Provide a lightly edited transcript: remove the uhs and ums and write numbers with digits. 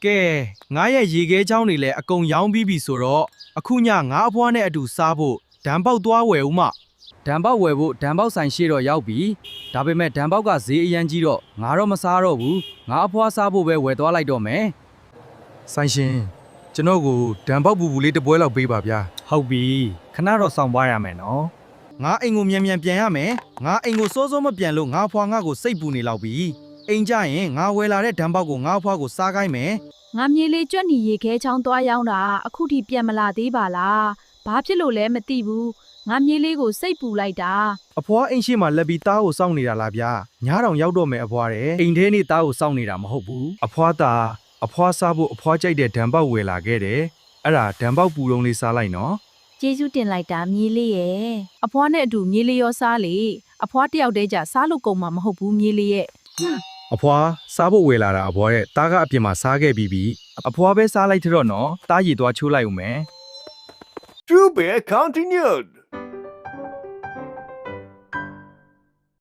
ကဲငါရဲ့ရေခဲချောင်းတွေလည်းအကုန်ရောင်းပြီးပြီဆိုတော့အခုညငါအဖွားနဲ့အတူစားဖို့ဒံပေါက်သွားဝယ်ဦးမဒံပေါက်ဝယ်ဖို့ဒံပေါက်ဆိုင်ရှိတော့ရောက်ပြီဒါပေမဲ့ဒံပေါက်ကဈေးအရန်ကြီးတော့ငါတော့မစားတော့ဘူးငါအဖွားစားဖို့ပဲဝယ်သွားလိုက်တော့မယ်ဆိုင်ရှင်ကျွန်တော်ကိုဒံပေါက်ပူပူလေးတစ်ပွဲလောက်ပေးပါဗျာဟုတ်ပြီခဏတော့စောင့်ပါရမယ်နော်ငါအိမ်ကိုမြန်မြန်ပြန်ရမယ်ငါအိမ်ကိုစိုးစိုးမပြန်လို့ငါအဖွားငါ့ကိုစိတ်ပူနေလောက်ပြီအိမ်ကြရင်ငါဝယ်လာတဲ့ဒံပေါက်ကိုငါအဖွားကိုစားခိုင်းမယ်ငါမြေလေးကြွက်နီရေခဲချောင်းသွားရောက်တာအခုထိပြန်မလာသေးပါလားဘာဖြစ်လို့လဲမသိဘူးငါမြေလေးကိုစိတ်ပူလိုက်တာအဖွားအိမ်ရှိမှလက်ပြီးသားကိုစောင့်နေတာလားဗျာညားတောင်ရောက်တော့မယ်အဖွားတဲ့အိမ်ထဲနေသားကိုစောင့်နေတာမဟုတ်ဘူးအဖွားသားအဖွားစားဖို့အဖွားကြိုက်တဲ့ဒံပေါက်ဝယ်လာခဲ့တယ်အဲ့ဒါဒံပေါက်ပူတုံးလေးစားလိုက်နော်ကျေးဇူးတင်လိုက်တာမြေလေးရဲ့အဖွားနဲ့အတူမြေလေးရောစားလေအဖွားတယောက်တည်းကြစားလို့ကုန်မှာမဟုတ်ဘူးမြေလေးရဲ့အဖွားစားဖို့ဝယ်လာတာအဖွားရဲ့တားကအပြင်မှာစားခဲ့ပြီးပြီအဖွားပဲစားလိုက်တော့နော်တားရည်သွားချိုးလိုက်ဦးမယ် True Bear continued.